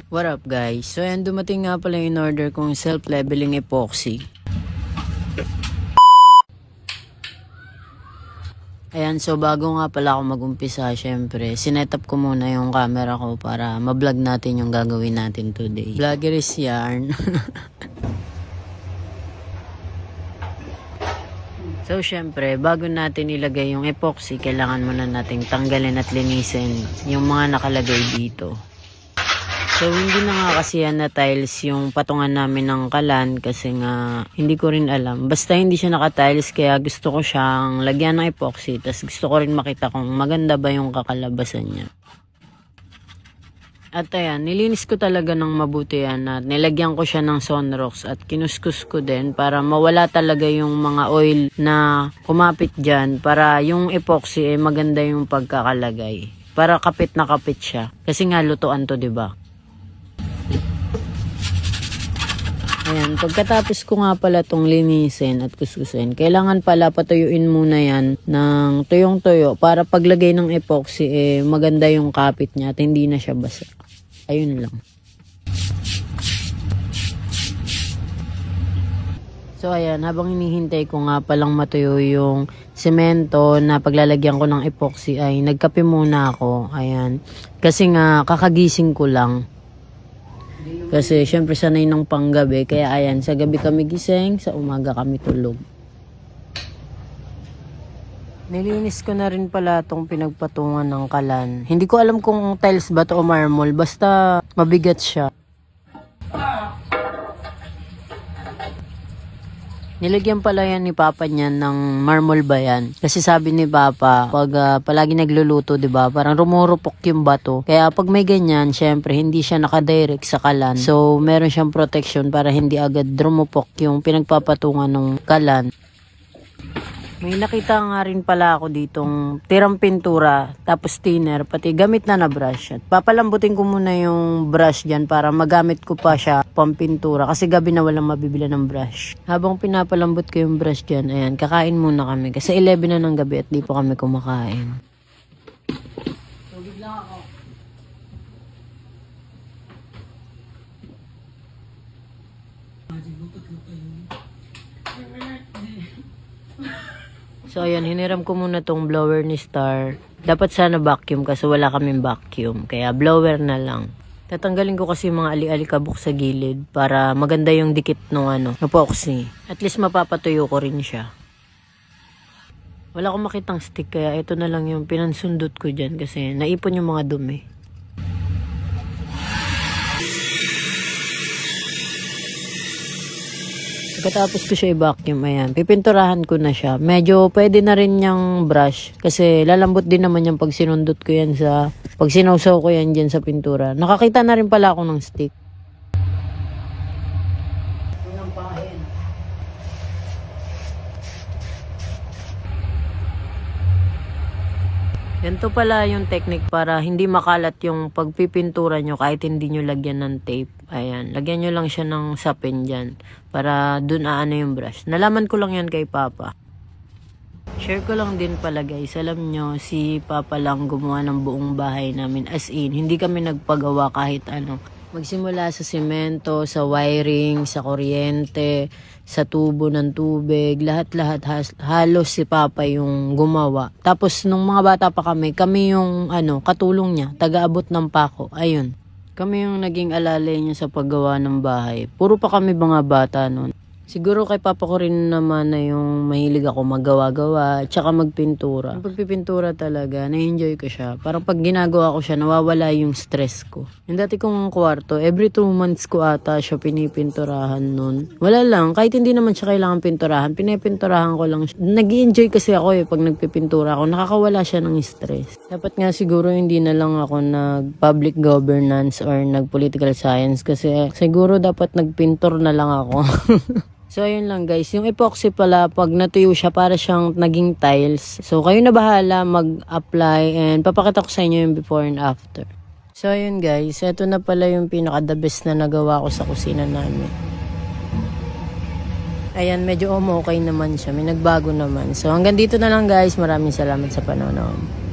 What up guys? So ayan, dumating nga pala yung order kong self-leveling epoxy. Ayan, so bago nga pala ako mag-umpisa, syempre, sinetup ko muna yung camera ko para ma-vlog natin yung gagawin natin today. Vlogger is yarn. So syempre, bago natin ilagay yung epoxy, kailangan muna nating tanggalin at linisin yung mga nakalagay dito. So hindi na nga kasi yan na tiles yung patungan namin ng kalan kasi nga hindi ko rin alam. Basta hindi siya naka-tiles kaya gusto ko siyang lagyan ng epoxy. Tapos gusto ko rin makita kung maganda ba yung kakalabasan niya. At ayan, nilinis ko talaga ng mabuti yan at nilagyan ko siya ng Sunrox at kinuskus ko din para mawala talaga yung mga oil na kumapit dyan para yung epoxy ay maganda yung pagkakalagay. Para kapit na kapit siya. Kasi nga lutuan to, diba? Ayan, pagkatapos ko nga pala itong linisin at kuskusin, kailangan pala patuyuin muna yan ng tuyong-tuyo para paglagay ng epoxy maganda yung kapit niya at hindi na siya basa. Ayun lang. So ayan, habang hinihintay ko nga palang matuyo yung semento na paglalagyan ko ng epoxy ay nagkape muna ako. Ayan, kasi nga kakagising ko lang. Kasi syempre sanay ng panggabi, kaya ayan, sa gabi kami gising, sa umaga kami tulog. Nilinis ko na rin pala itong pinagpatungan ng kalan. Hindi ko alam kung tiles ba to o marble, basta mabigat siya. Nilagyan pala yan ni Papa niyan ng marble ba yan? Kasi sabi ni Papa, pag palagi nagluluto, diba, parang rumurupok yung bato. Kaya pag may ganyan, syempre, hindi siya nakadirect sa kalan. So, meron siyang protection para hindi agad rumupok yung pinagpapatungan ng kalan. May nakita nga rin pala ako ditong tirang pintura, tapos thinner, pati gamit na brush. At papalambutin ko muna yung brush dyan para magamit ko pa siya pampintura. Kasi gabi na walang mabibili ng brush. Habang pinapalambot ko yung brush dyan, ayan, kakain muna kami. Kasi 11 na ng gabi at di pa kami kumakain. Tubig lang ako. So ayan, hiniram ko muna tong blower ni Star. Dapat sana vacuum kasi wala kaming vacuum. Kaya blower na lang. Tatanggalin ko kasi mga ali-alikabok sa gilid para maganda yung dikit ng epoxy. At least mapapatuyo ko rin siya. Wala akong makitang stick kaya ito na lang yung pinansundot ko dyan kasi naipon yung mga dumi. Pagkatapos ko siya i-vacuum, ayan, pipinturahan ko na siya. Medyo pwede na rin niyang brush kasi lalambot din naman yung pag sinundot ko yan pag sinawsaw ko yan dyan sa pintura. Nakakita na rin pala ako ng stick. Ganito pala yung technique para hindi makalat yung pagpipintura nyo kahit hindi nyo lagyan ng tape. Ayan, lagyan nyo lang siya ng sapin dyan para dun aano yung brush. Nalaman ko lang yan kay Papa. Share ko lang din pala guys, alam nyo, si Papa lang gumawa ng buong bahay namin. As in, hindi kami nagpagawa kahit ano. Magsimula sa semento, sa wiring, sa kuryente, sa tubo ng tubig, lahat-lahat halos si Papa yung gumawa. Tapos nung mga bata pa kami yung katulong niya, taga-abot ng pako. Ayun. Kami yung naging alalay niya sa paggawa ng bahay. Puro pa kami mga bata noon. Siguro kay Papa ko rin naman na yung mahilig ako magawa-gawa at saka magpintura. Yung pagpipintura talaga, na-enjoy ko siya. Parang pag ginagawa ko siya, nawawala yung stress ko. Yung dati kong kwarto, every 2 months ko ata siya pinipinturahan nun. Wala lang, kahit hindi naman siya kailangan pinturahan, pinipinturahan ko lang. Nag-i-enjoy kasi ako pag nagpipintura ako, nakakawala siya ng stress. Dapat nga siguro hindi na lang ako nag-public governance or nag-political science kasi siguro dapat nagpintor na lang ako. So, ayun lang guys. Yung epoxy pala, pag natuyo siya, para siyang naging tiles. So, kayo na bahala mag-apply and papakita ko sa inyo yung before and after. So, ayun guys. Ito na pala yung pinaka-the best na nagawa ko sa kusina namin. Ayan, medyo okay naman siya. May nagbago naman. So, hanggang dito na lang guys. Maraming salamat sa panonood.